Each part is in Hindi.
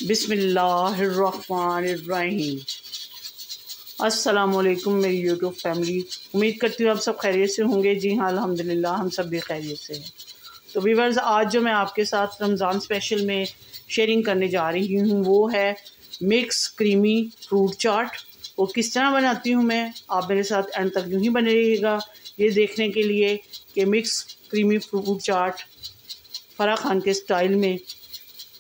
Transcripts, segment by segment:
बिस्मिल्लाहिर्रहमानिर्रहीम। अस्सलामुअलैकुम मेरी यूट्यूब फैमिली। उम्मीद करती हूँ आप सब खैरियत से होंगे। जी हाँ, अल्हम्दुलिल्लाह हम सब भी खैरियत से हैं। तो व्यूअर्स, आज जो मैं आपके साथ रमज़ान स्पेशल में शेयरिंग करने जा रही हूँ वो है मिक्स क्रीमी फ्रूट चाट। वो किस तरह बनाती हूँ मैं, आप मेरे साथ एंड तक यूँ ही बने रहिएगा ये देखने के लिए कि मिक्स क्रीमी फ्रूट चाट फराह खान के स्टाइल में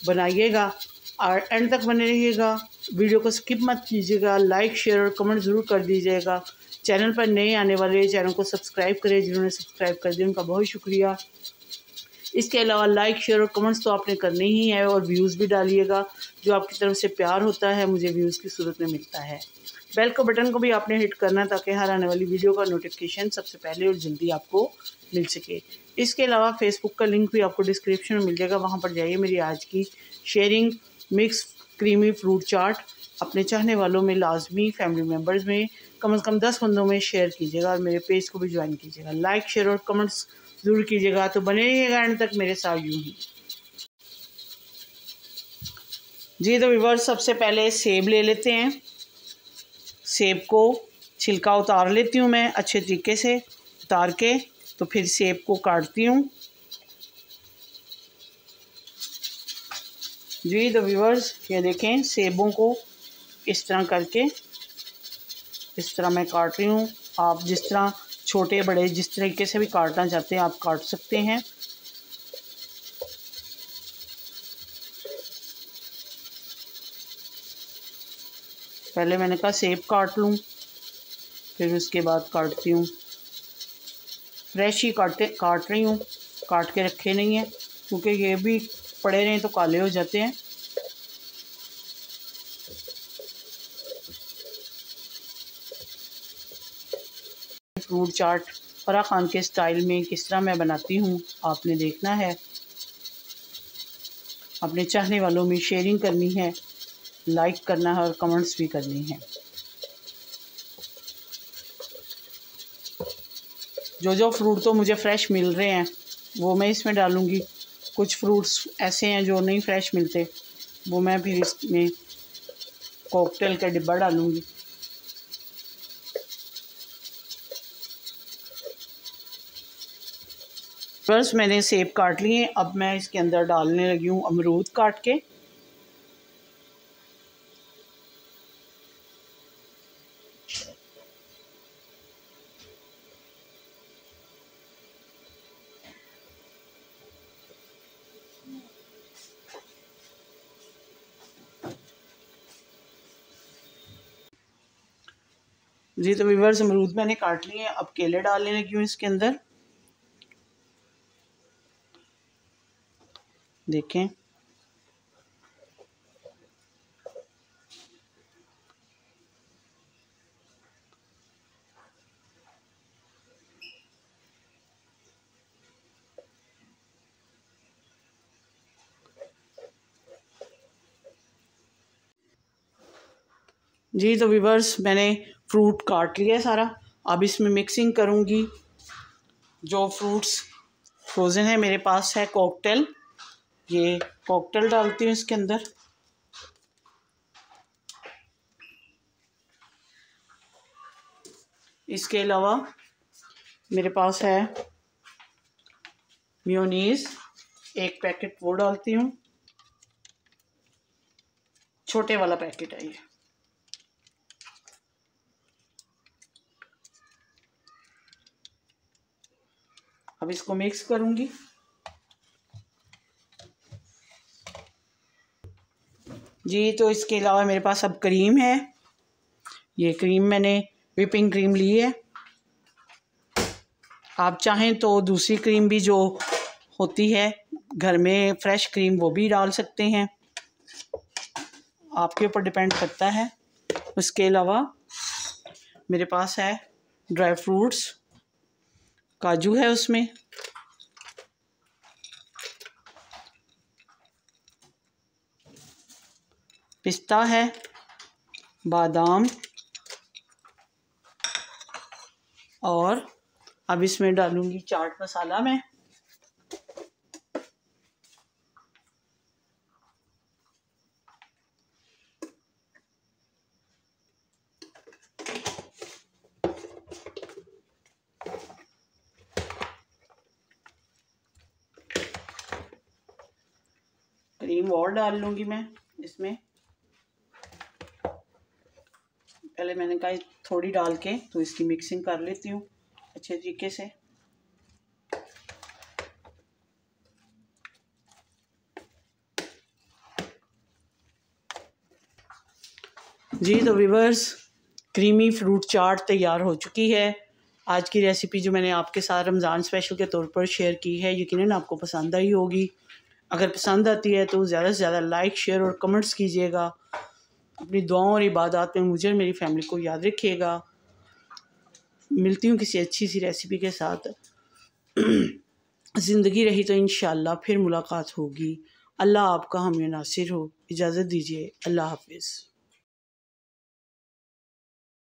बनाइएगा और एंड तक बने रहिएगा। वीडियो को स्किप मत कीजिएगा, लाइक शेयर और कमेंट ज़रूर कर दीजिएगा। चैनल पर नए आने वाले चैनल को सब्सक्राइब करें, जिन्होंने सब्सक्राइब कर दिया उनका बहुत शुक्रिया। इसके अलावा लाइक शेयर और कमेंट्स तो आपने करने ही है और व्यूज़ भी डालिएगा। जो आपकी तरफ से प्यार होता है मुझे व्यूज़ की सूरत में मिलता है। बेल को बटन को भी आपने हिट करना ताकि हर आने वाली वीडियो का नोटिफिकेशन सबसे पहले और जल्दी आपको मिल सके। इसके अलावा फेसबुक का लिंक भी आपको डिस्क्रिप्शन में मिल जाएगा, वहाँ पर जाइए। मेरी आज की शेयरिंग मिक्स क्रीमी फ्रूट चाट अपने चाहने वालों में लाजमी, फैमिली मेम्बर्स में कम से कम 10 बंदों में शेयर कीजिएगा और मेरे पेज को भी ज्वाइन कीजिएगा। लाइक शेयर और कमेंट्स ज़रूर कीजिएगा। तो बने रहिएगा एंड तक मेरे साथ यूँ ही। जी तो व्यूअर्स, सबसे पहले सेब ले लेते हैं। सेब को छिलका उतार लेती हूँ मैं अच्छे तरीके से। उतार के तो फिर सेब को काटती हूँ। जी तो व्यूअर्स, ये देखें सेबों को इस तरह करके इस तरह मैं काट रही हूँ। आप जिस तरह छोटे बड़े जिस तरीके से भी काटना चाहते हैं आप काट सकते हैं। पहले मैंने कहा सेब काट लूँ, फिर उसके बाद काटती हूँ। फ्रेश ही काट रही हूँ, काट के रखे नहीं हैं क्योंकि ये भी पड़े रहें तो काले हो जाते हैं। फ्रूट चाट फराह खान के स्टाइल में किस तरह मैं बनाती हूँ आपने देखना है। अपने चाहने वालों में शेयरिंग करनी है, लाइक करना है और कमेंट्स भी करनी है। जो फ्रूट तो मुझे फ़्रेश मिल रहे हैं वो मैं इसमें डालूँगी। कुछ फ्रूट्स ऐसे हैं जो नहीं फ़्रेश मिलते, वो मैं फिर इसमें कॉकटेल का डिब्बा डालूँगी। बस मैंने सेब काट लिए, अब मैं इसके अंदर डालने लगी हूँ अमरूद काट के। जी तो व्यूअर्स, अमरूद मैंने काट लिए, अब केले डालने लगी हूँ इसके अंदर। देखें जी तो व्यूअर्स, मैंने फ्रूट काट लिया सारा। अब इसमें मिक्सिंग करूँगी। जो फ्रूट्स फ्रोज़न है मेरे पास है कॉकटेल, ये कॉकटेल डालती हूँ इसके अंदर। इसके अलावा मेरे पास है मेयोनीज़, एक पैकेट वो डालती हूँ, छोटे वाला पैकेट है ये। अब इसको मिक्स करूँगी। जी तो इसके अलावा मेरे पास अब क्रीम है। ये क्रीम मैंने व्हिपिंग क्रीम ली है। आप चाहें तो दूसरी क्रीम भी जो होती है घर में फ्रेश क्रीम वो भी डाल सकते हैं, आपके ऊपर डिपेंड करता है। उसके अलावा मेरे पास है ड्राई फ्रूट्स, काजू है उसमें, पिस्ता है, बादाम, और अब इसमें डालूंगी चाट मसाला मैं। क्रीम और डाल लूँगी मैं इसमें। पहले मैंने कहा थोड़ी डाल के तो इसकी मिक्सिंग कर लेती हूँ अच्छे तरीके से। जी तो व्यूअर्स, क्रीमी फ्रूट चाट तैयार हो चुकी है। आज की रेसिपी जो मैंने आपके साथ रमज़ान स्पेशल के तौर पर शेयर की है, यकीनन आपको पसंद आई होगी। अगर पसंद आती है तो ज़्यादा से ज़्यादा लाइक, शेयर और कमेंट्स कीजिएगा। अपनी दुआओं और इबादत में मुझे और मेरी फैमिली को याद रखिएगा। मिलती हूँ किसी अच्छी सी रेसिपी के साथ। ज़िंदगी रही तो इंशाअल्लाह फिर मुलाकात होगी। अल्लाह आपका हामी नासिर हो। इजाज़त दीजिए। अल्लाह हाफिज़।